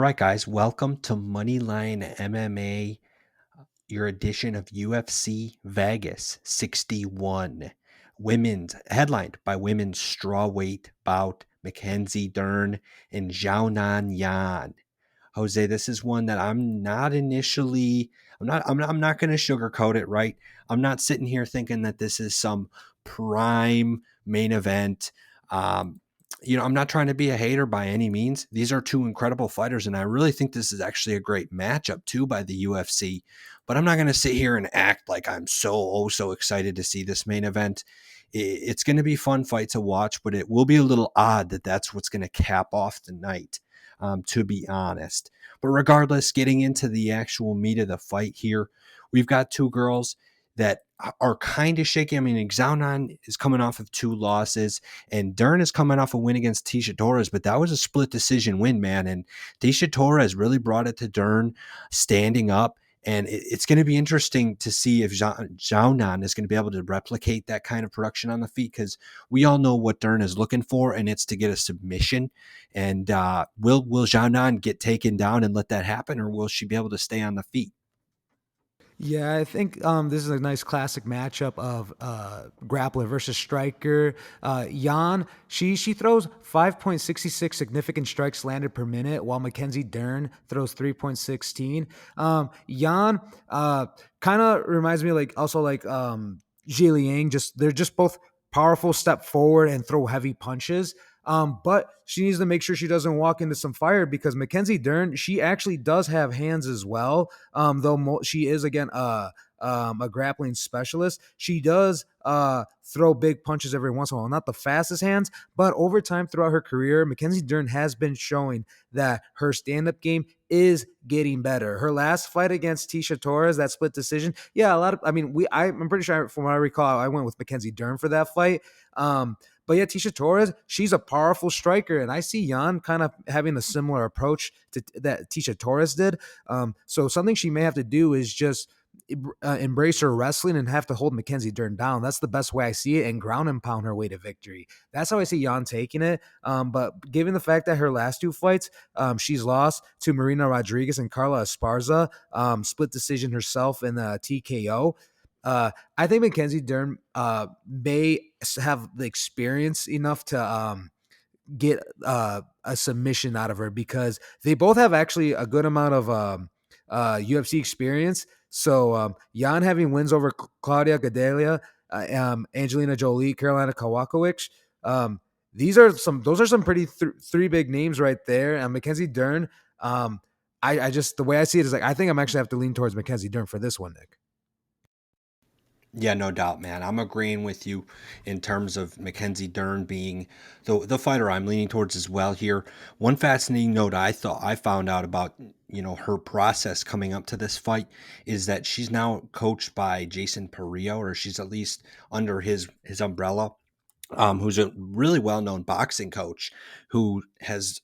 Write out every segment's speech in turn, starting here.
right, guys, welcome to Moneyline MMA, your edition of UFC Vegas 61. Women's headlined by women's strawweight bout Mackenzie Dern and Xiaonan Yan. Jose, this is one that I'm not going to sugarcoat it, right? I'm not sitting here thinking that this is some prime main event. Um, I'm not trying to be a hater by any means. These are two incredible fighters, and I really think this is actually a great matchup too by the UFC. But I'm not going to sit here and act like I'm so excited to see this main event. It's going to be a fun fight to watch, but it will be a little odd that that's what's going to cap off the night, to be honest. But regardless, getting into the actual meat of the fight here, we've got two girls that are kind of shaky. I mean, Xiaonan is coming off of two losses, and Dern is coming off a win against Tisha Torres, but that was a split decision win, man. And Tisha Torres really brought it to Dern standing up. And it's going to be interesting to see if Xiaonan is going to be able to replicate that kind of production on the feet, because we all know what Dern is looking for, and it's to get a submission. And will Xiaonan get taken down and let that happen, or will she be able to stay on the feet? Yeah, I think this is a nice classic matchup of grappler versus striker. Jan, she throws 5.66 significant strikes landed per minute, while Mackenzie Dern throws 3.16. Jan kind of reminds me like Zhi Liang. They're just both powerful, step forward and throw heavy punches. But she needs to make sure she doesn't walk into some fire, because Mackenzie Dern, she actually does have hands as well. Though she is again a grappling specialist, she does throw big punches every once in a while. Not the fastest hands, but over time throughout her career, Mackenzie Dern has been showing that her stand-up game is getting better. Her last fight against Tisha Torres, that split decision, yeah, I'm pretty sure from what I recall, I went with Mackenzie Dern for that fight. But yeah, Tisha Torres, she's a powerful striker, and I see Jan kind of having a similar approach to that Tisha Torres did. So something she may have to do is just embrace her wrestling and have to hold Mackenzie Dern down. That's the best way I see it, and ground and pound her way to victory. That's how I see Jan taking it. But given the fact that her last two fights, she's lost to Marina Rodriguez and Carla Esparza, split decision herself in the TKO. I think Mackenzie Dern may have the experience enough to get a submission out of her, because they both have actually a good amount of UFC experience. So Jan having wins over Claudia Gadelia, Angelina Jolie, Carolina Kowalkiewicz. Those are some pretty three big names right there. And Mackenzie Dern, I just, the way I see it is like, I think I'm actually have to lean towards Mackenzie Dern for this one, Nick. Yeah, no doubt, man. I'm agreeing with you in terms of Mackenzie Dern being the fighter I'm leaning towards as well here. One fascinating note I thought I found out about, her process coming up to this fight is that she's now coached by Jason Perillo, or she's at least under his umbrella, who's a really well-known boxing coach who has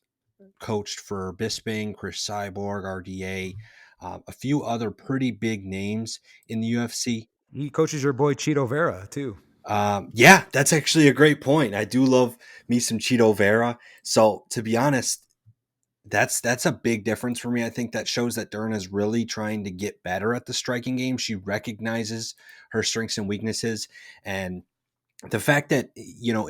coached for Bisping, Chris Cyborg, RDA, a few other pretty big names in the UFC. He coaches your boy Cheeto Vera too. Yeah, that's actually a great point. I do love me some Cheeto Vera. So to be honest, that's a big difference for me. I think that shows that Dern is really trying to get better at the striking game. She recognizes her strengths and weaknesses, and the fact that,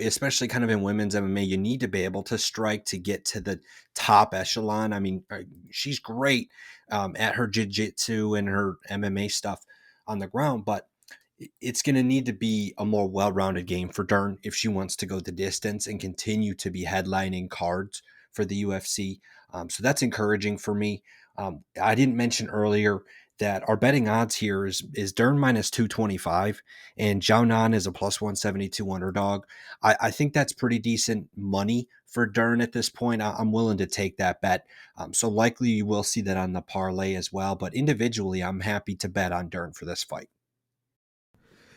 especially kind of in women's MMA, you need to be able to strike to get to the top echelon. I mean, she's great at her jiu-jitsu and her MMA stuff on the ground, but it's going to need to be a more well-rounded game for Dern if she wants to go the distance and continue to be headlining cards for the UFC. So that's encouraging for me. I didn't mention earlier that our betting odds here is Dern minus 225 and Xiaonan is a plus 172 underdog. I think that's pretty decent money for Dern at this point. I'm willing to take that bet. So likely you will see that on the parlay as well. But individually, I'm happy to bet on Dern for this fight.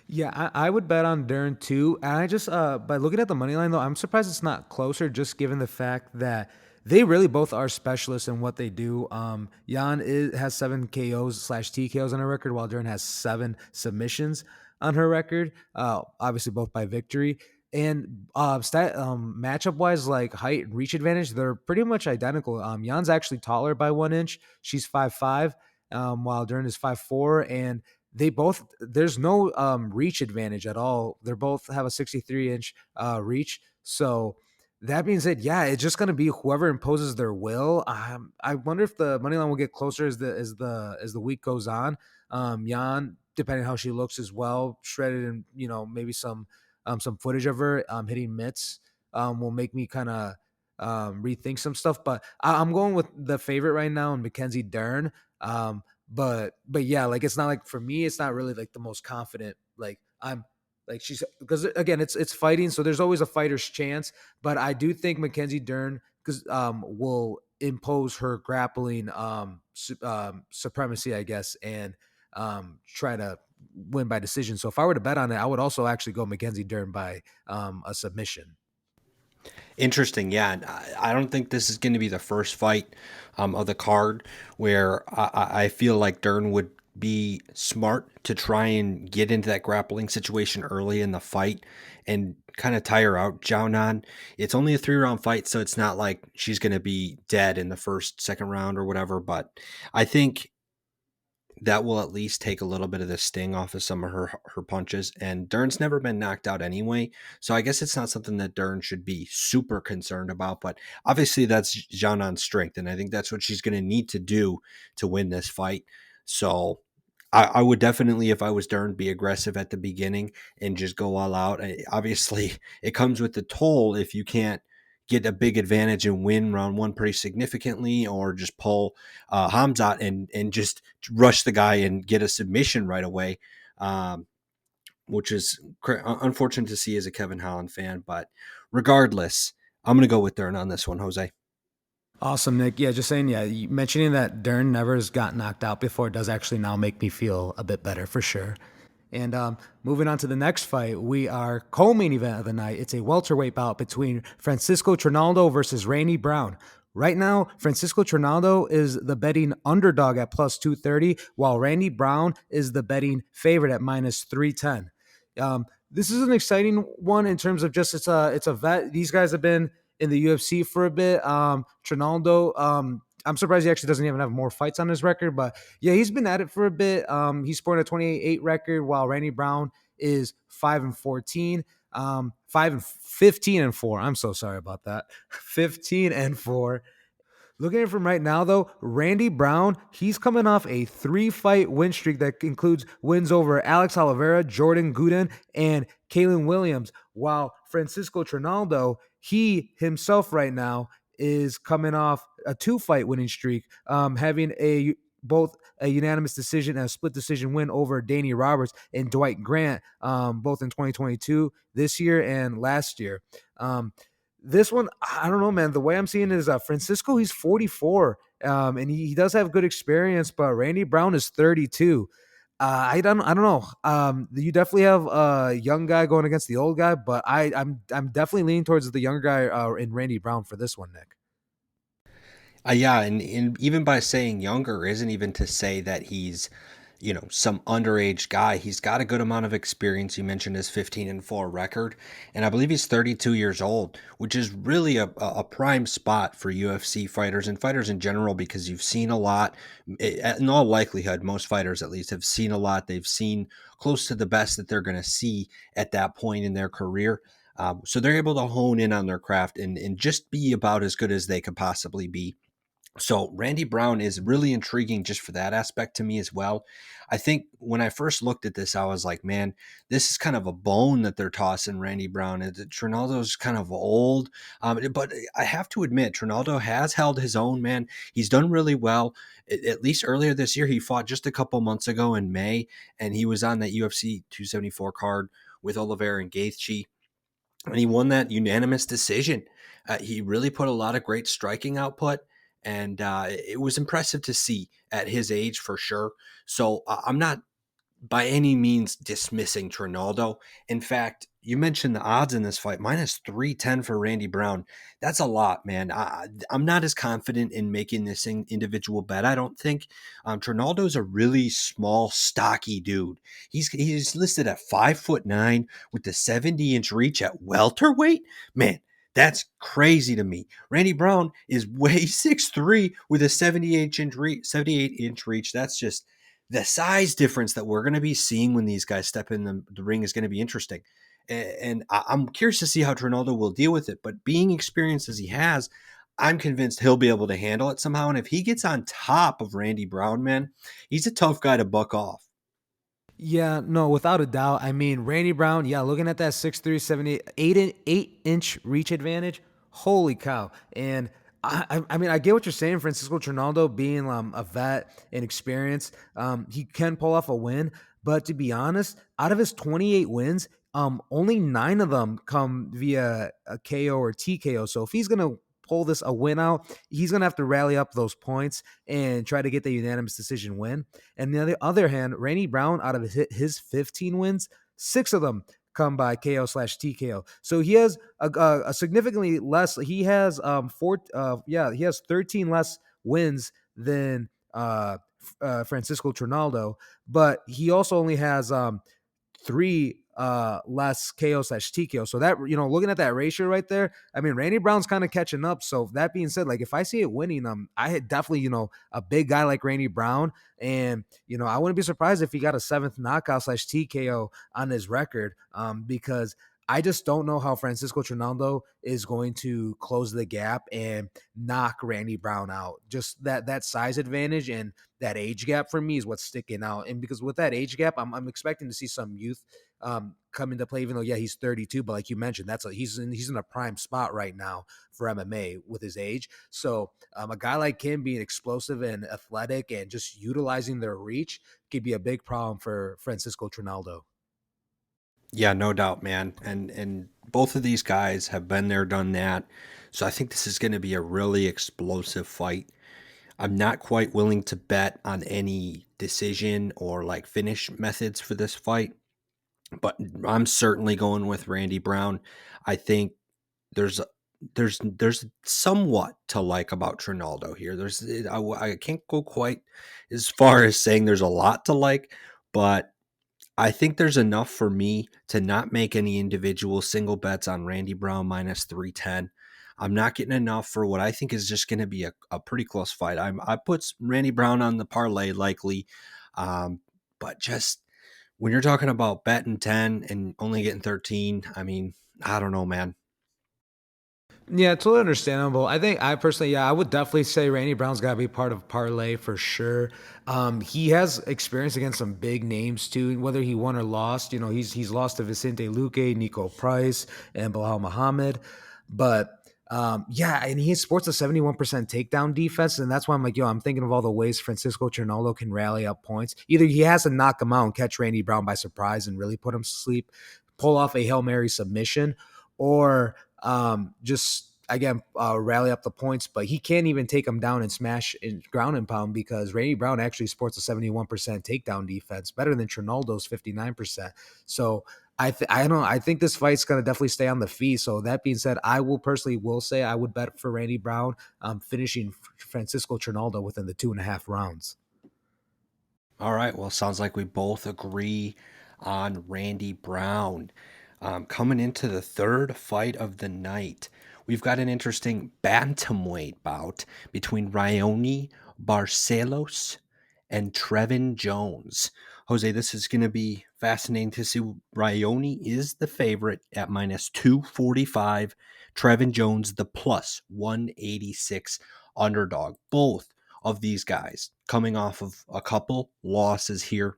Yeah, I would bet on Dern too. And I just, by looking at the money line though, I'm surprised it's not closer, just given the fact that they really both are specialists in what they do. Has 7 KOs slash TKOs on her record, while Dern has 7 submissions on her record. Obviously both by victory. And matchup wise, like height and reach advantage, they're pretty much identical. Jan's actually taller by 1 inch. She's 5'5", while Dern is 5'4", and they both there's no reach advantage at all. They both have a 63-inch reach. So that being said, yeah, it's just gonna be whoever imposes their will. I wonder if the money line will get closer as the week goes on. Jan, depending on how she looks as well, shredded, and maybe some footage of her hitting mitts will make me kind of rethink some stuff. But I'm going with the favorite right now, and Mackenzie Dern. But yeah, like it's not like for me, it's not really like the most confident. Like I'm like she's because again, it's fighting, so there's always a fighter's chance. But I do think Mackenzie Dern because will impose her grappling supremacy, I guess, and try to win by decision. So if I were to bet on it, I would also actually go Mackenzie Dern by a submission. Interesting. Yeah. And I don't think this is going to be the first fight of the card where I feel like Dern would be smart to try and get into that grappling situation early in the fight and kind of tire out Xiaonan. It's only a 3-round fight, so it's not like she's going to be dead in the first, second round or whatever. But I think that will at least take a little bit of the sting off of some of her punches. And Dern's never been knocked out anyway, so I guess it's not something that Dern should be super concerned about. But obviously, that's Xiaonan's strength, and I think that's what she's going to need to do to win this fight. So I would definitely, if I was Dern, be aggressive at the beginning and just go all out. Obviously, it comes with the toll if you can't get a big advantage and win round one pretty significantly, or just pull Hamzat and just rush the guy and get a submission right away, which is unfortunate to see as a Kevin Holland fan. But regardless, I'm going to go with Dern on this one, Jose. Awesome, Nick. Yeah, just saying, yeah, mentioning that Dern never has got knocked out before does actually now make me feel a bit better for sure. And moving on to the next fight, we are co-main event of the night. It's a welterweight bout between Francisco Trinaldo versus Randy Brown. Right now, Francisco Trinaldo is the betting underdog at plus 230, while Randy Brown is the betting favorite at minus 310. This is an exciting one in terms of just it's a vet. These guys have been in the UFC for a bit. Trinaldo, I'm surprised he actually doesn't even have more fights on his record, but yeah, he's been at it for a bit. He's sporting a 28 record, while Randy Brown is 5-14, 5-15-4. I'm so sorry about that. 15-4. Looking at it from right now, though, Randy Brown, he's coming off a 3-fight win streak that includes wins over Alex Oliveira, Jordan Gooden, and Kalen Williams. While Francisco Trinaldo, he himself right now is coming off a 2-fight winning streak, having both a unanimous decision and a split decision win over Danny Roberts and Dwight Grant, both in 2022, this year and last year. This one, I don't know, man. The way I'm seeing it is Francisco, he's 44, and he does have good experience, but Randy Brown is 32. I don't know. You definitely have a young guy going against the old guy, but I'm definitely leaning towards the younger guy in Randy Brown for this one, Nick. Yeah, and even by saying younger isn't even to say that he's, some underage guy. He's got a good amount of experience. You mentioned his 15-4 record, and I believe he's 32 years old, which is really a prime spot for UFC fighters and fighters in general, because you've seen a lot. In all likelihood, most fighters at least have seen a lot. They've seen close to the best that they're going to see at that point in their career. So they're able to hone in on their craft and just be about as good as they could possibly be. So Randy Brown is really intriguing just for that aspect to me as well. I think when I first looked at this, I was like, man, this is kind of a bone that they're tossing Randy Brown. Trinaldo's kind of old, but I have to admit, Trinaldo has held his own, man. He's done really well. At least earlier this year, he fought just a couple months ago in May, and he was on that UFC 274 card with Oliveira and Gaethje, and he won that unanimous decision. He really put a lot of great striking output, and it was impressive to see at his age for sure. So I'm not by any means dismissing Trinaldo. In fact, you mentioned the odds in this fight, minus 310 for Randy Brown. That's a lot, man. I'm not as confident in making this individual bet. I don't think Trinaldo's a really small, stocky dude. He's listed at 5'9" with the 70-inch reach at welterweight. Man, that's crazy to me. Randy Brown is way 6'3" with a 78-inch reach. That's just the size difference that we're going to be seeing when these guys step in the ring is going to be interesting. And I'm curious to see how Trinaldo will deal with it. But being experienced as he has, I'm convinced he'll be able to handle it somehow. And if he gets on top of Randy Brown, man, he's a tough guy to buck off. Yeah, no, without a doubt. I mean, Randy Brown, yeah, looking at that 6'3", 8-inch reach advantage, holy cow. And I mean, I get what you're saying, Francisco Trinaldo being a vet and experienced. He can pull off a win, but to be honest, out of his 28 wins, only 9 of them come via a KO or TKO. So if he's going to pull this a win out, he's going to have to rally up those points and try to get the unanimous decision win. And the other hand, Randy Brown, out of his 15 wins, 6 of them come by KO/TKO. So he has a significantly less. He has he has 13 less wins than Francisco Trinaldo, but he also only has 3 less KO/TKO. So that, looking at that ratio right there, I mean, Randy Brown's kind of catching up. So that being said, like if I see it winning, I had definitely, a big guy like Randy Brown, and I wouldn't be surprised if he got a 7th knockout/TKO on his record, because I just don't know how Francisco Trinaldo is going to close the gap and knock Randy Brown out. Just that size advantage and that age gap for me is what's sticking out. And because with that age gap, I'm expecting to see some youth come into play. Even though, yeah, he's 32, but like you mentioned, he's in a prime spot right now for MMA with his age. So a guy like him being explosive and athletic and just utilizing their reach could be a big problem for Francisco Trinaldo. Yeah, no doubt, man. And both of these guys have been there, done that. So I think this is going to be a really explosive fight. I'm not quite willing to bet on any decision or like finish methods for this fight, but I'm certainly going with Randy Brown. I think there's there's somewhat to like about Trinaldo here. I can't go quite as far as saying there's a lot to like, but I think there's enough for me to not make any individual single bets on Randy Brown minus 310. I'm not getting enough for what I think is just going to be a pretty close fight. I put Randy Brown on the parlay likely, um, but just when you're talking about betting 10 and only getting 13, I mean, I don't know, man. Yeah, totally understandable. I think I personally, yeah, I would definitely say Randy Brown's got to be part of parlay for sure. He has experience against some big names too. Whether he won or lost, he's lost to Vicente Luque, Nico Price, and Bilal Muhammad. But yeah, and he sports a 71% takedown defense, and that's why I'm like, I'm thinking of all the ways Francisco Trinaldo can rally up points. Either he has to knock him out and catch Randy Brown by surprise and really put him to sleep, pull off a Hail Mary submission, or just again rally up the points. But he can't even take him down and smash in ground and pound because Randy Brown actually sports a 71% takedown defense, better than Trinaldo's 59%. So I don't know. I think this fight's gonna definitely stay on the feet. So that being said, I will say I would bet for Randy Brown finishing Francisco Trinaldo within the 2.5 rounds. All right. Well, sounds like we both agree on Randy Brown. Coming into the third fight of the night, we've got an interesting bantamweight bout between Raoni Barcelos and Trevin Jones. Jose, this is going to be fascinating to see. Raoni is the favorite at minus 245. Trevin Jones, the plus 186 underdog. Both of these guys coming off of a couple losses here.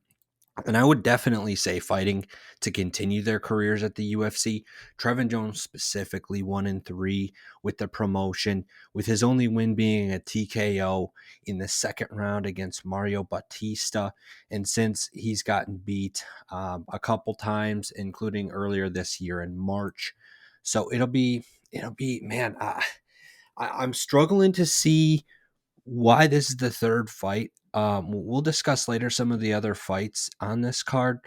And I would definitely say fighting to continue their careers at the UFC. Trevin Jones specifically 1-3 with the promotion, with his only win being a TKO in the second round against Mario Bautista. And since he's gotten beat a couple times, including earlier this year in March. So it'll be, man, I'm struggling to see why this is the third fight We'll discuss later some of the other fights on this card.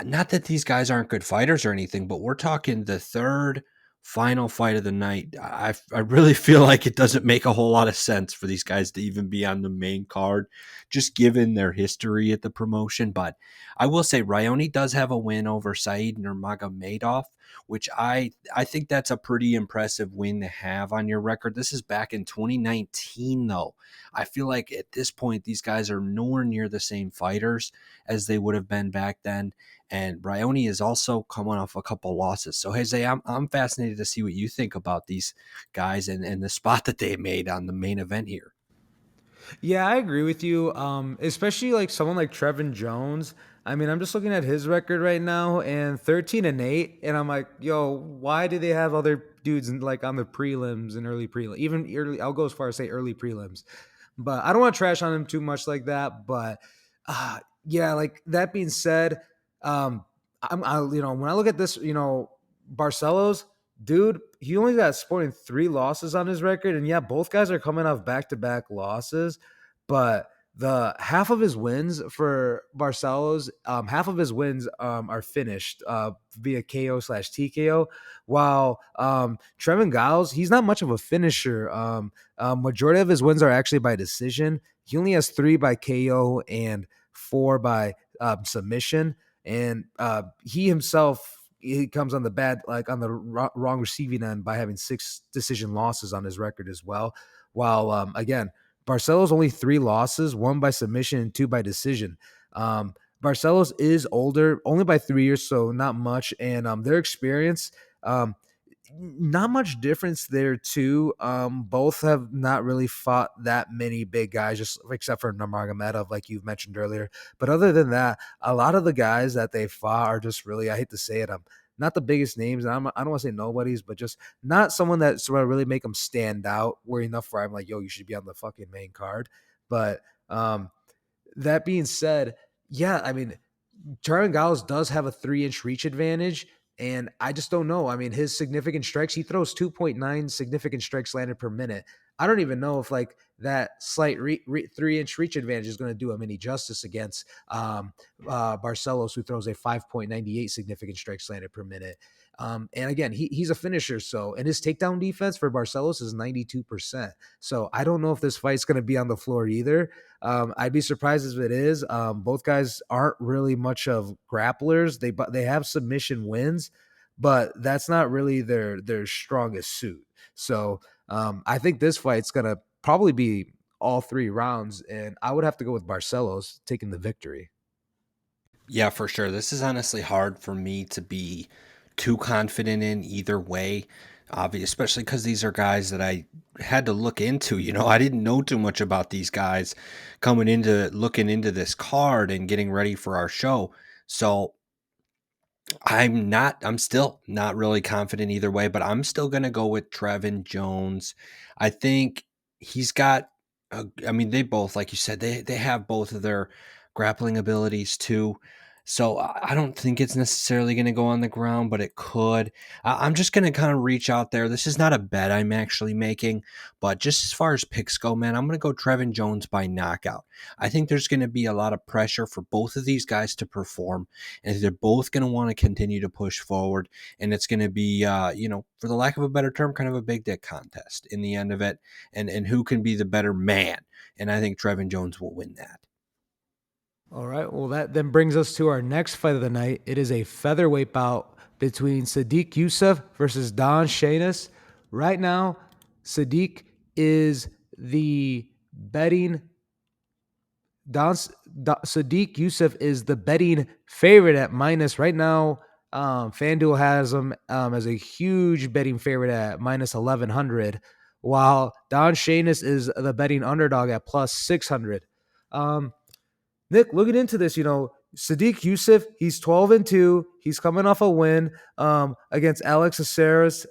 Not that these guys aren't good fighters or anything, but we're talking the third final fight of the night. I really feel like it doesn't make a whole lot of sense for these guys to even be on the main card, just given their history at the promotion. But I will say Raoni does have a win over Said Nurmagomedov, which I think that's a pretty impressive win to have on your record. This is back in 2019, though. I feel like at this point, these guys are nowhere near the same fighters as they would have been back then. And Raoni is also coming off a couple losses. So, Jose, I'm fascinated to see what you think about these guys and the spot that they made on the main event here. Yeah, I agree with you. Especially like someone like Trevin Jones. I mean, I'm just looking at his record right now and 13-8, and I'm like, yo, why do they have other dudes like on the prelims and early prelim, even early? I'll go as far as say early prelims, but I don't want to trash on him too much like that. But yeah, like that being said, when I look at this, Barcelos, dude, he only got sporting 3 losses on his record, and yeah, both guys are coming off back-to-back losses, but the half of his wins for Barcelos, half of his wins are finished via KO slash TKO, while Trevin Giles, he's not much of a finisher. Majority of his wins are actually by decision. He only has 3 by KO and 4 by submission, and he himself, he comes on the bad, like on the wrong receiving end by having 6 decision losses on his record as well. While again, Barcelos only 3 losses, 1 by submission and 2 by decision. Barcelos is older, only by 3 years, so not much, and their experience. Not much difference there too. Both have not really fought that many big guys, just except for Nurmagomedov, like you've mentioned earlier. But other than that, a lot of the guys that they fought are just really, I hate to say it, not the biggest names. And I don't want to say nobodies, but just not someone that's going to really make them stand out where enough where I'm like, yo, you should be on the fucking main card. But that being said, yeah, I mean, Trevin Giles does have a 3-inch reach advantage, and I just don't know. I mean, his significant strikes, he throws 2.9 significant strikes landed per minute. I don't even know if like that slight 3-inch reach advantage is going to do him any justice against Barcelos, who throws a 5.98 significant strikes landed per minute. And again, he's a finisher. So, and his takedown defense for Barcelos is 92%. So I don't know if this fight's going to be on the floor either. I'd be surprised if it is. Both guys aren't really much of grapplers. They have submission wins, but that's not really their strongest suit. So I think this fight's gonna probably be all 3 rounds, and I would have to go with Barcelos taking the victory. Yeah, for sure. This is honestly hard for me to be too confident in either way. Obviously, especially because these are guys that I had to look into. I didn't know too much about these guys coming into looking into this card and getting ready for our show. So I'm still not really confident either way, but I'm still going to go with Trevin Jones. I think he's got, I mean, they both, like you said, they have both of their grappling abilities too. So I don't think it's necessarily going to go on the ground, but it could. I'm just going to kind of reach out there. This is not a bet I'm actually making, but just as far as picks go, man, I'm going to go Trevin Jones by knockout. I think there's going to be a lot of pressure for both of these guys to perform, and they're both going to want to continue to push forward. And it's going to be, for the lack of a better term, kind of a big dick contest in the end of it, and who can be the better man. And I think Trevin Jones will win that. All right. Well, that then brings us to our next fight of the night. It is a featherweight bout between Sodiq Yusuff versus Don Shainis. Right now, Sodiq is the betting Sodiq Yusuff is the betting favorite at minus right now. FanDuel has him as a huge betting favorite at minus 1100, while Don Shainis is the betting underdog at plus 600. Nick, looking into this, Sadiq Yusuff, he's 12-2. He's coming off a win against Alex Aceras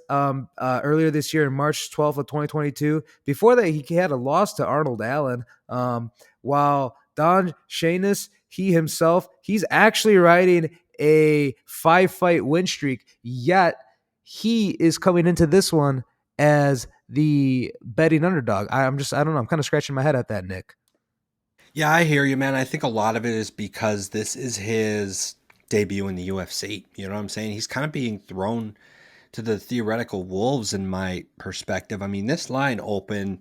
earlier this year in March 12th of 2022. Before that, he had a loss to Arnold Allen. While Don Shainis, he's actually riding a 5-fight win streak, yet he is coming into this one as the betting underdog. I don't know. I'm kind of scratching my head at that, Nick. Yeah, I hear you, man. I think a lot of it is because this is his debut in the UFC. You know what I'm saying? He's kind of being thrown to the theoretical wolves in my perspective. I mean, this line opened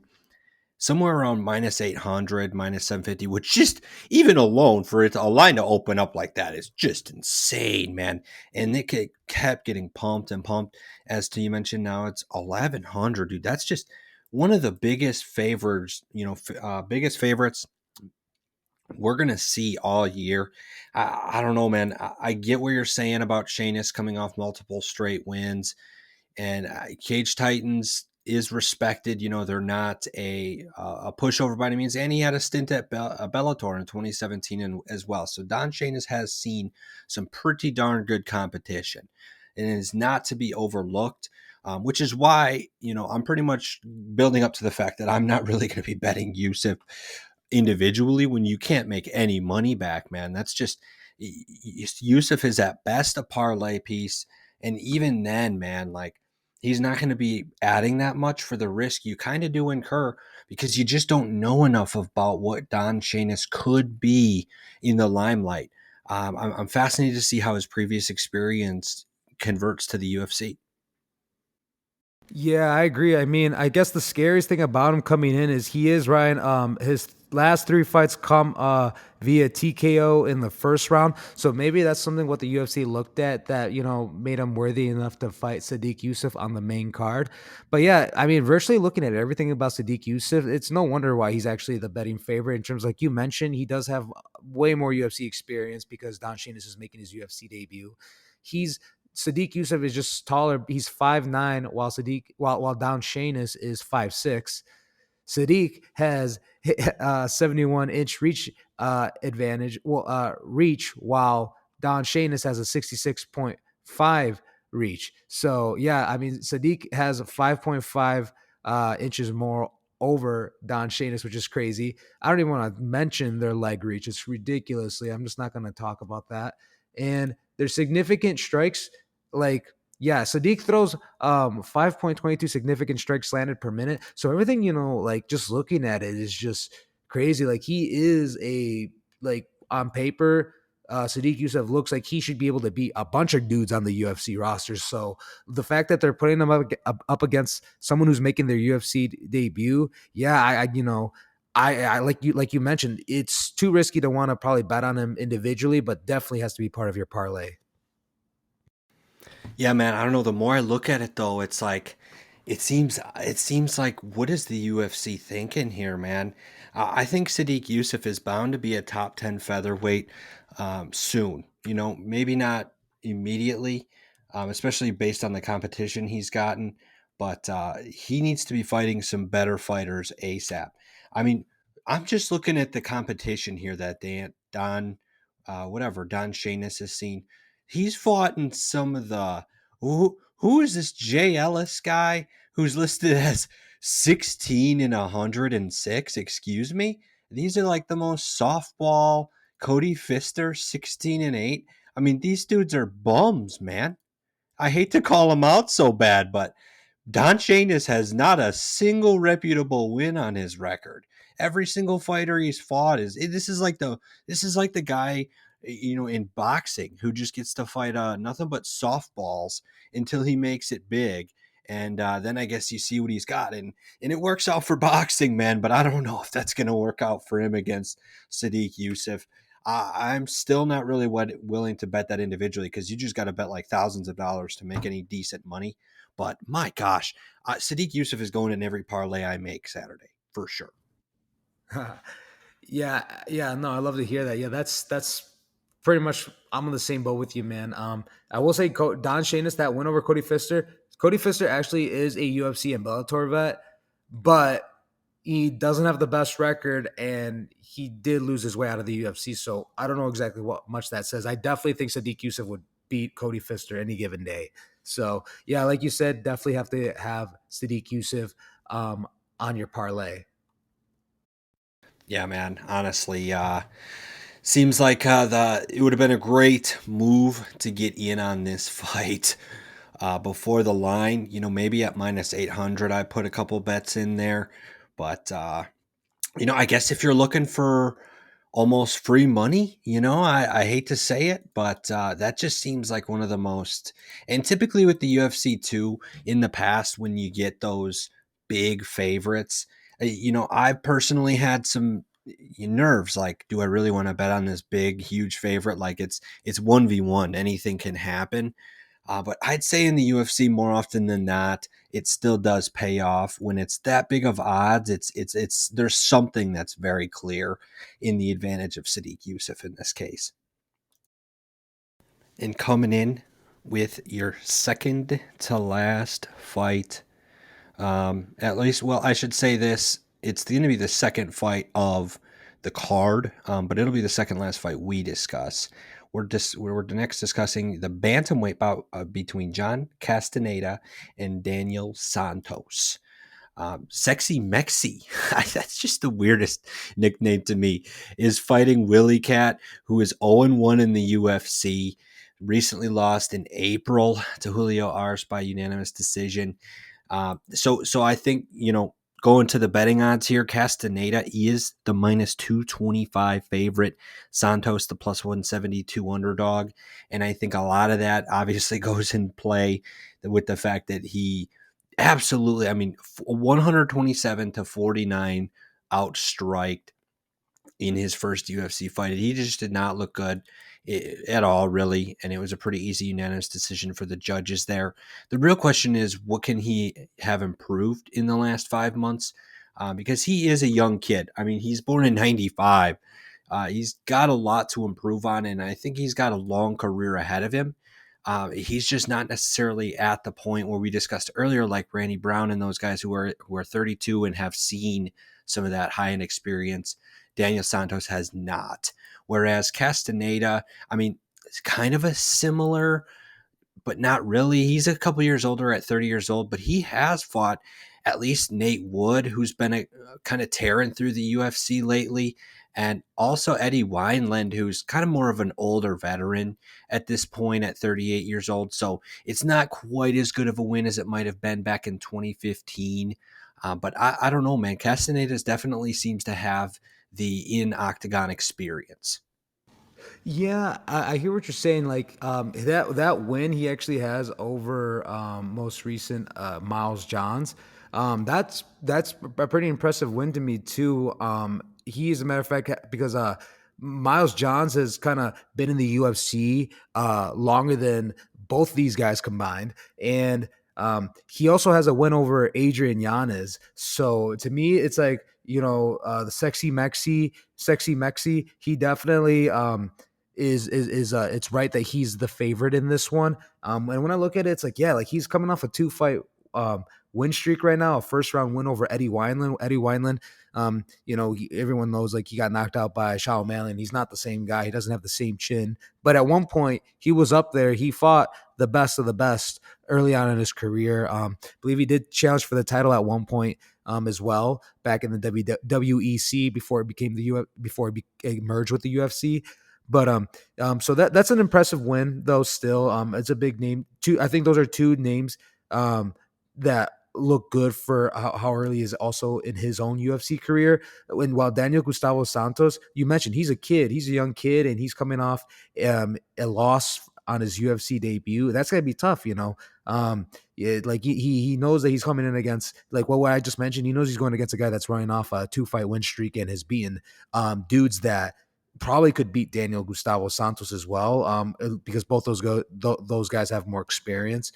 somewhere around minus 800, minus 750, which just even alone for it a line to open up like that is just insane, man. And it kept getting pumped and pumped. As to you mentioned, now it's 1100, dude. That's just one of the biggest favors, biggest favorites we're gonna see all year. I don't know, man. I get what you're saying about Shainis coming off multiple straight wins, and Cage Titans is respected. You know, they're not a pushover by any means. And he had a stint at Bellator in 2017 as well. So Don Shainis has seen some pretty darn good competition, and it is not to be overlooked. Which is why, I'm pretty much building up to the fact that I'm not really going to be betting Yusuff individually when you can't make any money back, man. That's just Yusuff is at best a parlay piece, and even then, man, like he's not going to be adding that much for the risk you kind of do incur because you just don't know enough about what Don Shainis could be in the limelight. I'm fascinated to see how his previous experience converts to the UFC. Yeah, I agree. I mean, I guess the scariest thing about him coming in is he is Ryan. His last three fights come via TKO in the first round. So maybe that's something what the UFC looked at that, made him worthy enough to fight Sodiq Yusuff on the main card. But yeah, I mean, virtually looking at everything about Sodiq Yusuff, it's no wonder why he's actually the betting favorite in terms like you mentioned, he does have way more UFC experience because Don Shainis is making his UFC debut. He's Sodiq Yusuff is just taller. He's 5'9", while Don Shainis is 5'6". Sadiq has 71-inch reach advantage, reach, while Don Shainis has a 66.5 reach. So yeah, I mean Sadiq has 5.5 inches more over Don Shainis, which is crazy. I don't even want to mention their leg reach. It's ridiculously. I'm just not going to talk about that. And there's significant strikes like yeah, Sadiq throws 5.22 significant strikes landed per minute. So everything, like just looking at it is just crazy. Like he is like on paper, Sadiq Yusuff looks like he should be able to beat a bunch of dudes on the UFC rosters. So the fact that they're putting him up against someone who's making their UFC debut, yeah, I like you mentioned, it's too risky to want to probably bet on him individually, but definitely has to be part of your parlay. Yeah, man, I don't know. The more I look at it though, it's like it seems like what is the UFC thinking here, man? I think Sadiq Yusuff is bound to be a top 10 featherweight soon. Maybe not immediately, especially based on the competition he's gotten, but he needs to be fighting some better fighters ASAP. I mean, I'm just looking at the competition here that Don Shainis has seen. He's fought in some of the who is this Jay Ellis guy who's listed as 16 and 106? Excuse me. These are like the most softball. Cody Fister 16 and 8. I mean, these dudes are bums, man. I hate to call them out so bad, but Don Shainis has not a single reputable win on his record. Every single fighter he's fought this is like the guy in boxing who just gets to fight nothing but softballs until he makes it big, and then I guess you see what he's got, and it works out for boxing, man. But I don't know if that's going to work out for him against Sadiq Yusuff. I'm still not really willing to bet that individually because you just got to bet like thousands of dollars to make any decent money. But my gosh, Sadiq Yusuff is going in every parlay I make Saturday for sure. Yeah, yeah, no, I love to hear that. Yeah, that's pretty much I'm on the same boat with you, man. I will say Don Shainis, that win over Cody Fister. Cody Fister actually is a UFC and Bellator vet, but he doesn't have the best record, and he did lose his way out of the UFC. So I don't know exactly what much that says. I definitely think Sadiq Yusuff would beat Cody Fister any given day. So yeah, like you said, definitely have to have Sadiq Yusuff on your parlay. Yeah, man. Honestly, seems like it would have been a great move to get in on this fight before the line. Maybe at minus 800, I put a couple bets in there, but I guess if you're looking for almost free money. I hate to say it, but that just seems like one of the most. And typically with the UFC too, in the past, when you get those big favorites, I've personally had some nerves. Like, do I really want to bet on this big, huge favorite? Like it's 1v1, anything can happen. But I'd say in the UFC more often than not, it still does pay off when it's that big of odds. It's there's something that's very clear in the advantage of Sodiq Yusuff in this case. And coming in with your second to last fight, at least, well, I should say this: it's going to be the second fight of the card, but it'll be the second last fight we discuss. We're next discussing the bantamweight bout between John Casteneda and Daniel Santos. Sexy Mexi, that's just the weirdest nickname to me, is fighting Willie Cat, who is 0-1 in the UFC. Recently lost in April to Julio Arce by unanimous decision. So I think, going to the betting odds here, Castaneda is the minus 225 favorite, Santos the plus 172 underdog. And I think a lot of that obviously goes in play with the fact that he absolutely, 127 to 49 outstriked in his first UFC fight. He just did not look good at all, really. And it was a pretty easy unanimous decision for the judges there. The real question is, what can he have improved in the last 5 months? Because he is a young kid. I mean, he's born in 95. He's got a lot to improve on, and I think he's got a long career ahead of him. He's just not necessarily at the point where we discussed earlier, like Randy Brown and those guys who are 32 and have seen some of that high-end experience. Daniel Santos has not. Whereas Castaneda, it's kind of a similar, but not really. He's a couple years older at 30 years old, but he has fought at least Nate Wood, who's been a kind of tearing through the UFC lately, and also Eddie Wineland, who's kind of more of an older veteran at this point at 38 years old. So it's not quite as good of a win as it might have been back in 2015. But I don't know, man. Castaneda definitely seems to have the in octagon experience. Yeah, I hear what you're saying. Like that win he actually has over most recent Miles Johns. That's a pretty impressive win to me too. He, as a matter of fact, because Miles Johns has kind of been in the UFC longer than both these guys combined, and he also has a win over Adrian Yanez. So to me, it's like the sexy Mexi. He definitely is it's right that he's the favorite in this one. And when I look at it, it's like, yeah, like he's coming off a 2-fight win streak right now, a first round win over Eddie Wineland. Everyone knows like he got knocked out by Xiaonan. He's not the same guy. He doesn't have the same chin. But at one point, he was up there. He fought the best of the best early on in his career. I believe he did challenge for the title at one point as well back in the WEC before it became before it merged with the UFC. But so that's an impressive win though. Still, it's a big name. I think those are two names that look good for how early he is also in his own UFC career. And while Daniel Gustavo Santos, you mentioned he's a kid, he's a young kid, and he's coming off a loss on his UFC debut. That's gonna be tough, like he knows that he's coming in against like what I just mentioned. He knows he's going against a guy that's running off a 2-fight win streak and has beaten dudes that probably could beat Daniel Gustavo Santos as well, because both those guys have more experience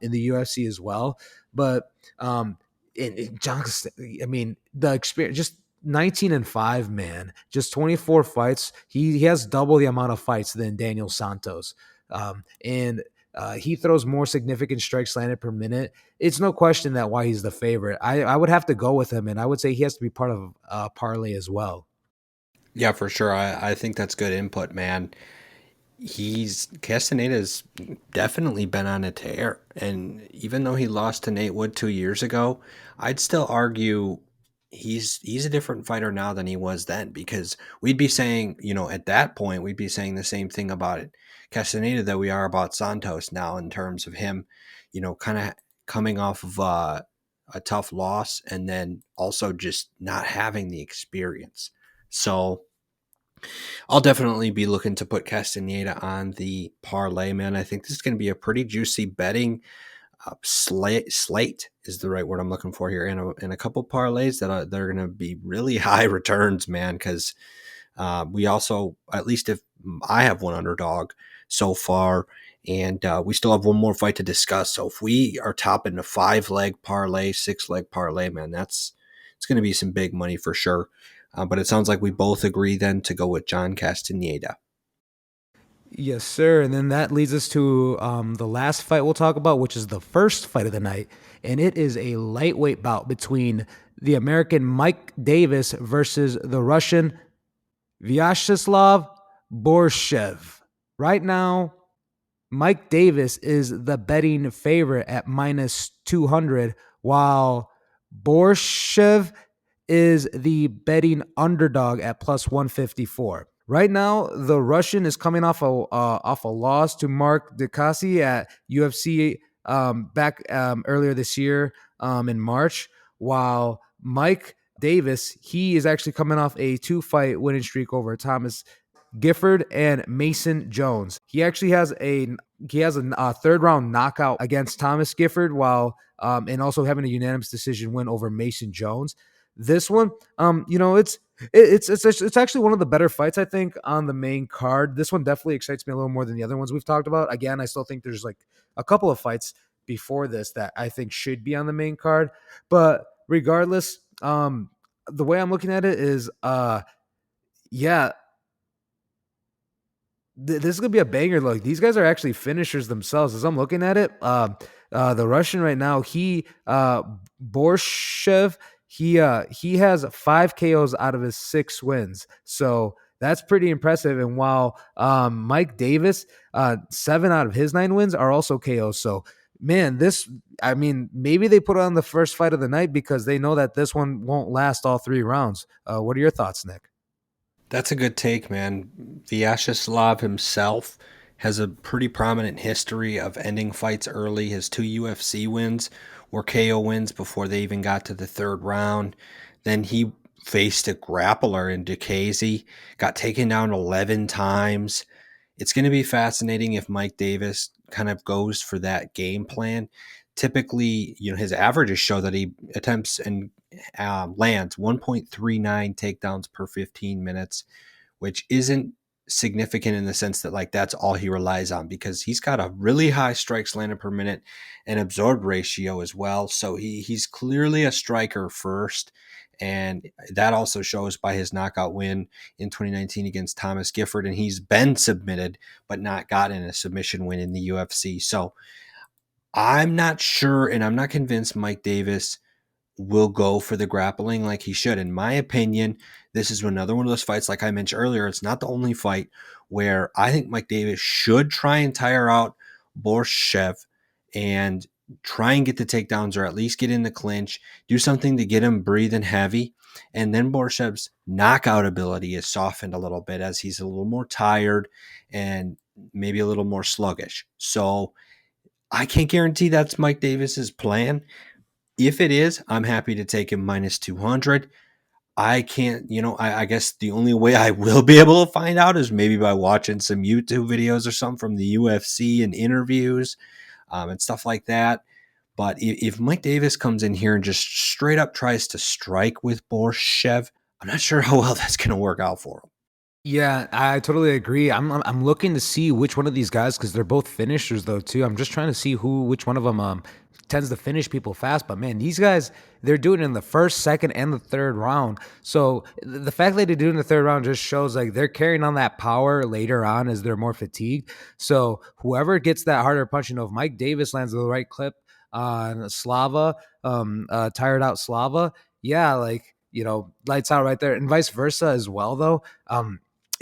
in the UFC as well. But John, the experience, just 19-5, man, just 24 fights. He has double the amount of fights than Daniel Santos, and he throws more significant strikes landed per minute. It's no question that why he's the favorite. I would have to go with him, and I would say he has to be part of a parlay as well. Yeah, for sure. I think that's good input, man. Castaneda's definitely been on a tear. And even though he lost to Nate Wood 2 years ago, I'd still argue he's a different fighter now than he was then, because we'd be saying, at that point, we'd be saying the same thing about it, Castaneda, that we are about Santos now, in terms of him, kind of coming off of a tough loss and then also just not having the experience. So I'll definitely be looking to put Castaneda on the parlay, man. I think this is going to be a pretty juicy betting slate is the right word I'm looking for here, and a couple parlays that are going to be really high returns, man. Because we also, at least if I have one underdog so far, and we still have one more fight to discuss. So if we are topping a 5-leg parlay, 6-leg parlay, man, it's going to be some big money for sure. But it sounds like we both agree then to go with John Castaneda. Yes, sir. And then that leads us to the last fight we'll talk about, which is the first fight of the night. And it is a lightweight bout between the American Mike Davis versus the Russian Viacheslav Borschev. Right now, Mike Davis is the betting favorite at minus 200, while Borschev is the betting underdog at plus 154. Right now, the Russian is coming off a loss to Mark Dikasi at UFC back earlier this year in March, while Mike Davis, he is actually coming off a 2-fight winning streak over Thomas Gifford and Mason Jones. He actually has a third round knockout against Thomas Gifford, while and also having a unanimous decision win over Mason Jones. This one, it's actually one of the better fights I think on the main card. This one definitely excites me a little more than the other ones we've talked about. Again, I still think there's like a couple of fights before this that I think should be on the main card, but regardless, the way I'm looking at it is, yeah, this is gonna be a banger. Like these guys are actually finishers themselves. As I'm looking at it, the Russian right now, Borschev, he has 5 KOs out of his 6 wins, so that's pretty impressive. And while Mike Davis, 7 out of his 9 wins are also KOs. So man, I mean, maybe they put on the first fight of the night because they know that this one won't last all 3 rounds. What are your thoughts, Nick? That's a good take, man. Vyacheslav himself has a pretty prominent history of ending fights early. His 2 UFC wins were KO wins before they even got to the third round. Then he faced a grappler in Dukazy, got taken down 11 times. It's going to be fascinating if Mike Davis kind of goes for that game plan. Typically, his averages show that he attempts and lands 1.39 takedowns per 15 minutes, which isn't significant in the sense that like that's all he relies on, because he's got a really high strikes landed per minute and absorbed ratio as well. So he's clearly a striker first. And that also shows by his knockout win in 2019 against Thomas Gifford. And he's been submitted, but not gotten a submission win in the UFC. So I'm not sure, and I'm not convinced Mike Davis will go for the grappling like he should. In my opinion, this is another one of those fights, like I mentioned earlier, it's not the only fight where I think Mike Davis should try and tire out Borschev and try and get the takedowns, or at least get in the clinch, do something to get him breathing heavy. And then Borshev's knockout ability is softened a little bit as he's a little more tired and maybe a little more sluggish. So I can't guarantee that's Mike Davis's plan. If it is, I'm happy to take him minus 200. I can't, I guess the only way I will be able to find out is maybe by watching some YouTube videos or something from the UFC and interviews and stuff like that. But if Mike Davis comes in here and just straight up tries to strike with Borschev, I'm not sure how well that's going to work out for him. Yeah, I totally agree. I'm looking to see which one of these guys, because they're both finishers though too. I'm just trying to see which one of them tends to finish people fast. But man, these guys, they're doing it in the first, second, and the third round. So the fact that they do it in the third round just shows like they're carrying on that power later on as they're more fatigued. So whoever gets that harder punch, if Mike Davis lands the right clip on Slava, tired out Slava, yeah, like lights out right there, and vice versa as well though.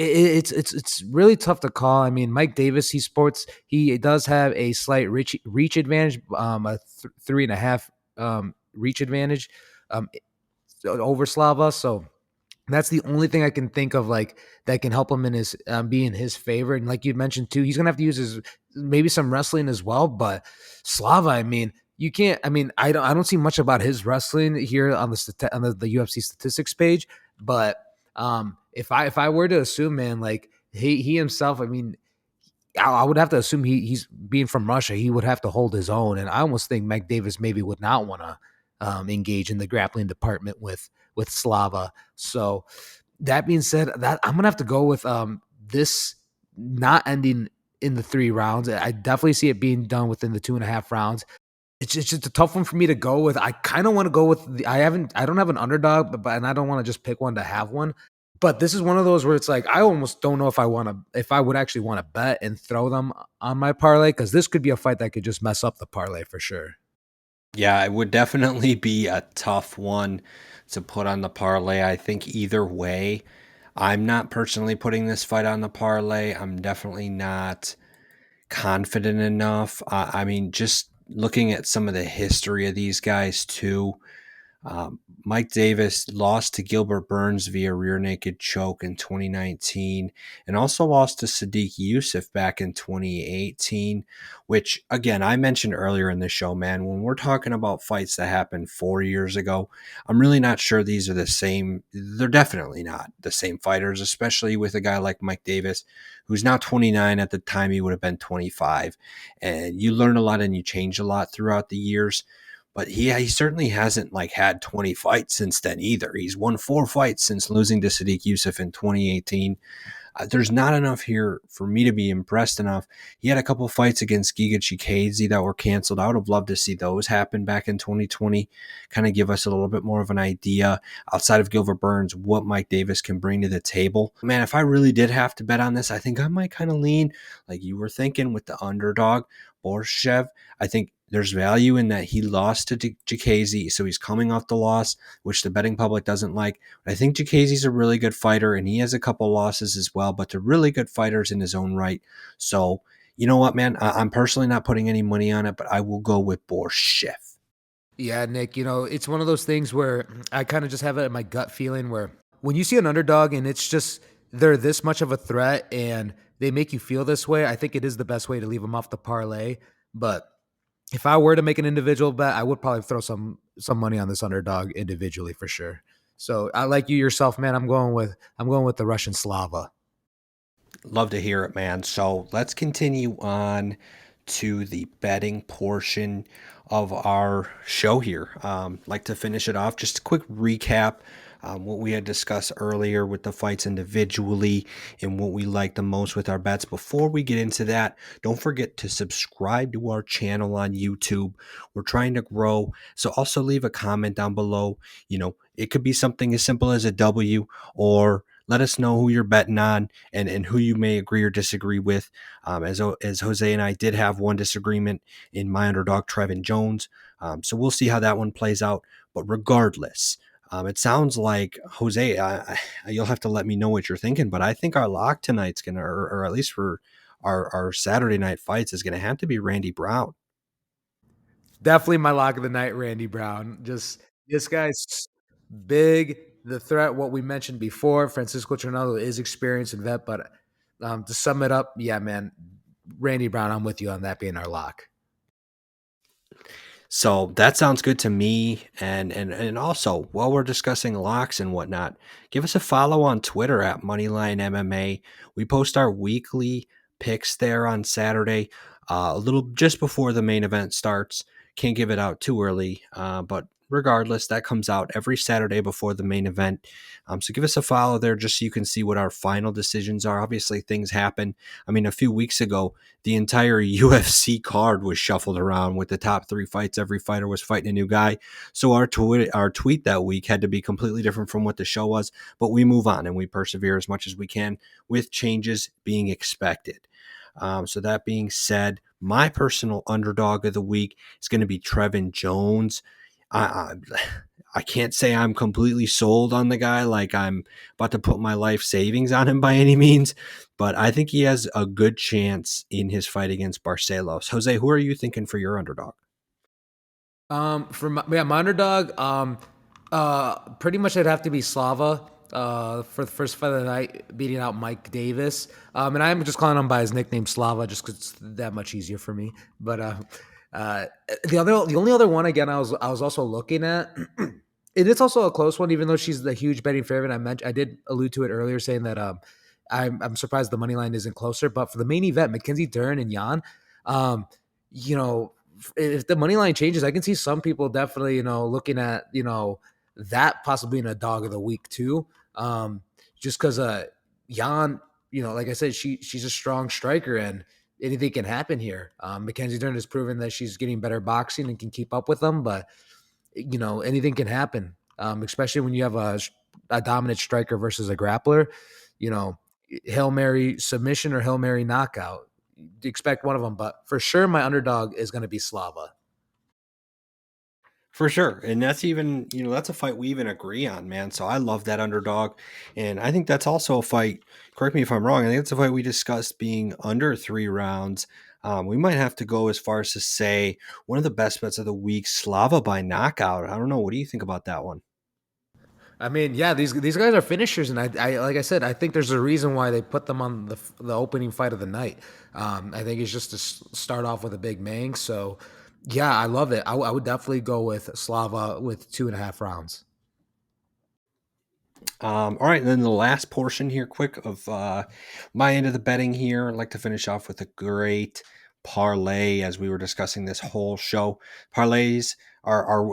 It's really tough to call. I mean, Mike Davis, he does have a slight reach advantage, a 3.5 reach advantage over Slava. So that's the only thing I can think of like that can help him in his be in his favor. And like you mentioned too, he's gonna have to use his maybe some wrestling as well. But Slava, I mean, you can't. I mean, I don't see much about his wrestling here on the UFC statistics page, but If I were to assume, man, like he himself, I mean, I would have to assume he's being from Russia. He would have to hold his own, and I almost think Mike Davis maybe would not want to engage in the grappling department with Slava. So that being said, that I'm gonna have to go with this not ending in the 3 rounds. I definitely see it being done within the 2.5 rounds. It's just a tough one for me to go with. I kind of want to go with I don't have an underdog, but and I don't want to just pick one to have one. But this is one of those where it's like I almost don't know if I would actually want to bet and throw them on my parlay, because this could be a fight that could just mess up the parlay for sure. Yeah, it would definitely be a tough one to put on the parlay. I think either way, I'm not personally putting this fight on the parlay. I'm definitely not confident enough. I mean, just looking at some of the history of these guys too. Mike Davis lost to Gilbert Burns via rear naked choke in 2019, and also lost to Sodiq Yusuff back in 2018, which, again, I mentioned earlier in the show, man, when we're talking about fights that happened 4 years ago, I'm really not sure these are the same. They're definitely not the same fighters, especially with a guy like Mike Davis, who's now 29. At the time, he would have been 25. And you learn a lot and you change a lot throughout the years. But he certainly hasn't like had 20 fights since then either. He's won 4 fights since losing to Sodiq Yusuff in 2018. There's not enough here for me to be impressed enough. He had a couple fights against Giga Chikadze that were canceled. I would have loved to see those happen back in 2020, kind of give us a little bit more of an idea outside of Gilbert Burns what Mike Davis can bring to the table. Man, if I really did have to bet on this, I think I might kind of lean like you were thinking with the underdog, Borschev. I think there's value in that he lost to Chikadze, so he's coming off the loss, which the betting public doesn't like. But I think Chikadze's a really good fighter, and he has a couple losses as well, but they're really good fighters in his own right. So, you know what, man? I'm personally not putting any money on it, but I will go with Borschev. Yeah, Nick, it's one of those things where I kind of just have it in my gut feeling where when you see an underdog and it's just they're this much of a threat and they make you feel this way, I think it is the best way to leave them off the parlay. But if I were to make an individual bet, I would probably throw some money on this underdog individually for sure. So I like you yourself, man. I'm going with the Russian Slava. Love to hear it, man. So let's continue on to the betting portion of our show here. Like to finish it off, just a quick recap. What we had discussed earlier with the fights individually and what we like the most with our bets. Before we get into that, don't forget to subscribe to our channel on YouTube. We're trying to grow. So also leave a comment down below. It could be something as simple as a W, or let us know who you're betting on and who you may agree or disagree with. As Jose and I did have one disagreement in my underdog, Trevin Jones. So we'll see how that one plays out. But regardless, it sounds like, Jose, you'll have to let me know what you're thinking, but I think our lock tonight's going to, or at least for our Saturday night fights, is going to have to be Randy Brown. Definitely my lock of the night, Randy Brown. Just this guy's big, the threat, what we mentioned before. Francisco Trinaldo is experienced and vet, but to sum it up, yeah, man, Randy Brown, I'm with you on that being our lock. So that sounds good to me. And also, while we're discussing locks and whatnot, give us a follow on Twitter at Moneyline MMA. We post our weekly picks there on Saturday, a little just before the main event starts. Can't give it out too early, but regardless, that comes out every Saturday before the main event. So give us a follow there just so you can see what our final decisions are. Obviously, things happen. I mean, a few weeks ago, the entire UFC card was shuffled around with the top 3 fights. Every fighter was fighting a new guy. So our tweet that week had to be completely different from what the show was. But we move on and we persevere as much as we can with changes being expected. So that being said, my personal underdog of the week is going to be Trevin Jones. I can't say I'm completely sold on the guy, like I'm about to put my life savings on him by any means, but I think he has a good chance in his fight against Barcelos. Jose, who are you thinking for your underdog? My underdog, pretty much it'd have to be Slava. For the first fight of the night, beating out Mike Davis. And I'm just calling him by his nickname Slava, just because it's that much easier for me. But the only other one again, I was also looking at It is also a close one, even though she's the huge betting favorite. I did allude to it earlier, saying that I'm surprised the money line isn't closer. But for the main event, Mackenzie Dern and Jan, um, you know, if the money line changes, I can see some people definitely looking at that possibly in a dog of the week too. Just because Jan, like I said, she's a strong striker and anything can happen here. Mackenzie Dern has proven that she's getting better boxing and can keep up with them, but anything can happen, especially when you have a dominant striker versus a grappler. You know, Hail Mary submission or Hail Mary knockout. Expect one of them, but for sure, my underdog is going to be Slava. For sure. And that's even, that's a fight we even agree on, man. So I love that underdog. And I think that's also a fight, correct me if I'm wrong, I think it's a fight we discussed being under 3 rounds. We might have to go as far as to say one of the best bets of the week, Slava by knockout. I don't know. What do you think about that one? I mean, yeah, these guys are finishers, and I like I said, I think there's a reason why they put them on the opening fight of the night. I think it's just to start off with a big mang. So, yeah, I love it. I would definitely go with Slava with 2.5 rounds. All right, and then the last portion here, quick of my end of the betting here. I'd like to finish off with a great parlay, as we were discussing this whole show. Parlays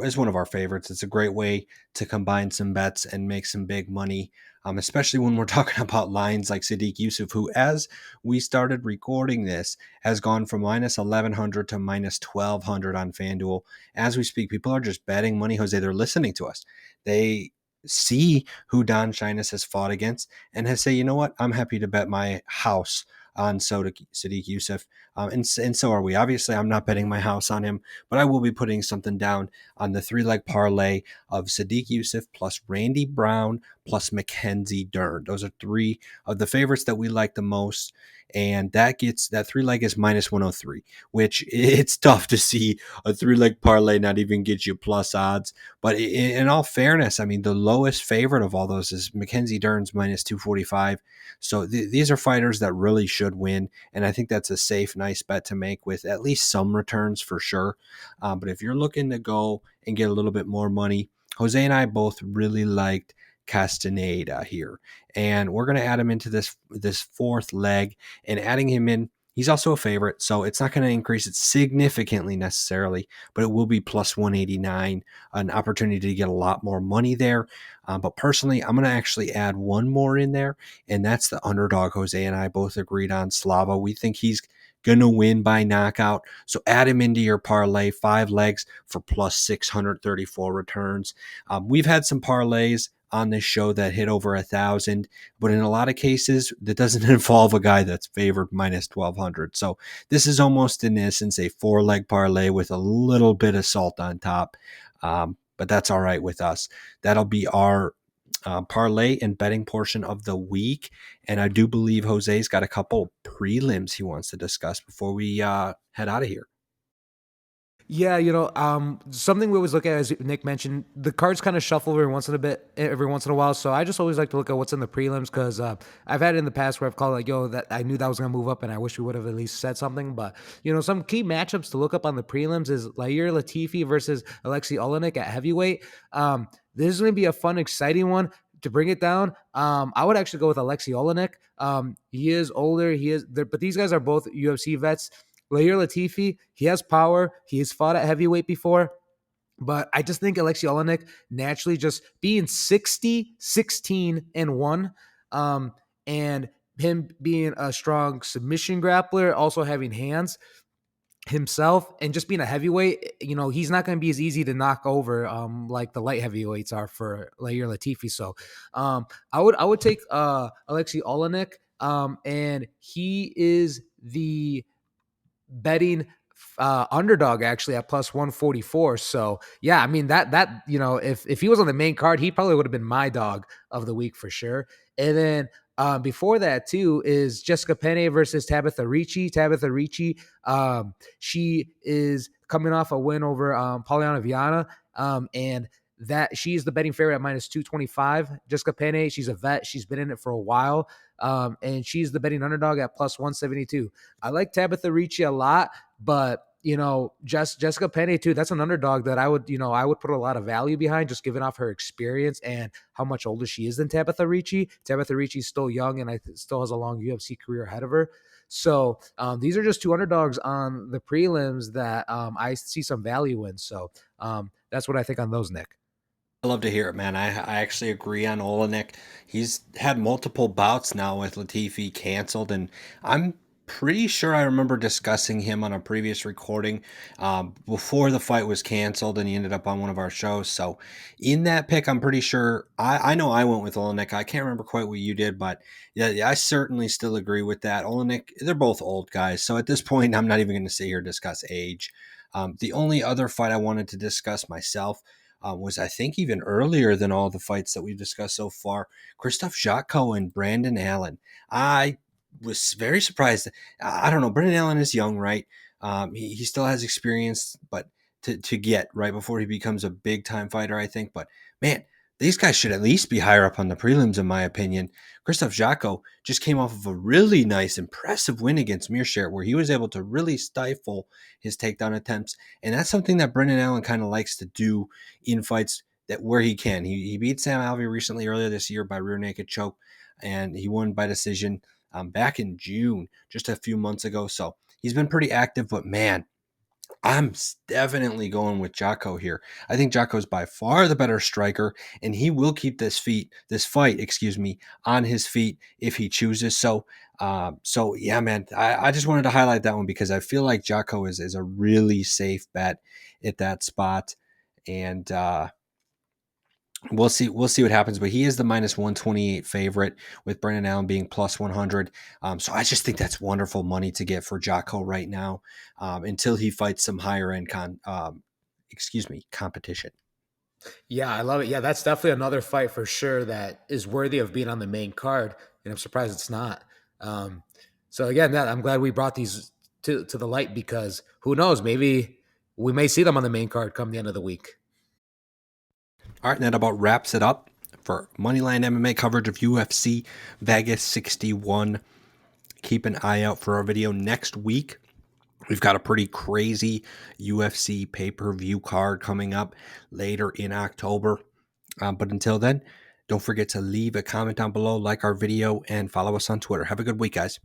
is one of our favorites. It's a great way to combine some bets and make some big money, especially when we're talking about lines like Sodiq Yusuff, who, as we started recording this, has gone from minus 1100 to minus 1200 on FanDuel. As we speak, people are just betting money. Jose, they're listening to us. They see who Don Shainis has fought against and has say, you know what, I'm happy to bet my house on Sodiq Yusuff. And so are we. Obviously, I'm not betting my house on him, but I will be putting something down on the 3-leg parlay of Sodiq Yusuff plus Randy Brown plus Mackenzie Dern. Those are 3 of the favorites that we like the most. And that 3-leg is minus 103, which it's tough to see a 3-leg parlay not even get you plus odds. But in all fairness, I mean, the lowest favorite of all those is Mackenzie Dern's minus 245. So these are fighters that really should win. And I think that's a safe, nice bet to make with at least some returns for sure. But if you're looking to go and get a little bit more money, Jose and I both really liked Casteneda here. And we're going to add him into this 4th leg, and adding him in, he's also a favorite, so it's not going to increase it significantly necessarily, but it will be plus 189, an opportunity to get a lot more money there. But personally, I'm going to actually add one more in there, and that's the underdog. Jose and I both agreed on Slava. We think he's going to win by knockout. So add him into your parlay, 5 legs for plus 634 returns. We've had some parlays on this show that hit over 1,000, but in a lot of cases, that doesn't involve a guy that's favored minus 1,200. So this is almost in essence a 4-leg parlay with a little bit of salt on top. But that's all right with us. That'll be our parlay and betting portion of the week. And I do believe Jose's got a couple prelims he wants to discuss before we head out of here. Yeah, something we always look at, as Nick mentioned, the cards kind of shuffle every once in a while. So I just always like to look at what's in the prelims because I've had it in the past where I've called like, yo, that I knew that was going to move up, and I wish we would have at least said something. But some key matchups to look up on the prelims is Yair Latifi versus Alexei Olenek at heavyweight. This is going to be a fun, exciting one. To bring it down, I would actually go with Alexei Olenek. He is older, but these guys are both UFC vets. Yair Latifi, he has power. He has fought at heavyweight before. But I just think Alexei Olenek naturally just being 60, 16, and 1, and him being a strong submission grappler, also having hands himself, and just being a heavyweight, he's not going to be as easy to knock over like the light heavyweights are for Yair Latifi. So I would take Alexei Olenek, and he is the betting underdog actually at plus 144. So yeah, I mean that if he was on the main card, he probably would have been my dog of the week for sure. And then before that too is Jessica Penne versus Tabitha Ricci. Tabitha Ricci, she is coming off a win over Polyana Viana, and that she's the betting favorite at minus 225. Jessica Penne, she's a vet. She's been in it for a while. And she's the betting underdog at plus 172. I like Tabitha Ricci a lot, but Jessica Penne too. That's an underdog that I would put a lot of value behind, just given off her experience and how much older she is than Tabitha Ricci. Tabitha Ricci's still young and still has a long UFC career ahead of her. So these are just two underdogs on the prelims that I see some value in. So that's what I think on those, Nick. I love to hear it, man. I actually agree on Olenek. He's had multiple bouts now with Latifi canceled, and I'm pretty sure I remember discussing him on a previous recording before the fight was canceled, and he ended up on one of our shows. So, in that pick, I'm pretty sure I know I went with Olenek. I can't remember quite what you did, but yeah, I certainly still agree with that. Olenek, they're both old guys, so at this point, I'm not even going to sit here and discuss age. The only other fight I wanted to discuss myself was I think even earlier than all the fights that we've discussed so far. Christoph Jotko and Brandon Allen. I was very surprised. I don't know. Brandon Allen is young, right? He still has experience, but to get right before he becomes a big time fighter, I think. But man, these guys should at least be higher up on the prelims, in my opinion. Christoph Jotko just came off of a really nice, impressive win against Meerschaert, where he was able to really stifle his takedown attempts. And that's something that Brendan Allen kind of likes to do in fights that where he can. He beat Sam Alvey recently earlier this year by rear naked choke, and he won by decision back in June, just a few months ago. So he's been pretty active, but man, I'm definitely going with Jocko here. I think Jocko is by far the better striker, and he will keep this fight, on his feet if he chooses. So yeah, man, I just wanted to highlight that one because I feel like Jocko is a really safe bet at that spot, and we'll see what happens. But he is the minus 128 favorite, with Brendan Allen being plus 100. So I just think that's wonderful money to get for Jocko right now, until he fights some higher end competition. Yeah, I love it. Yeah, that's definitely another fight for sure that is worthy of being on the main card, and I'm surprised it's not. So again, I'm glad we brought these to the light, because who knows, maybe we may see them on the main card come the end of the week. All right, and that about wraps it up for Moneyline MMA coverage of UFC Vegas 61. Keep an eye out for our video next week. We've got a pretty crazy UFC pay-per-view card coming up later in October. But until then, don't forget to leave a comment down below, like our video, and follow us on Twitter. Have a good week, guys.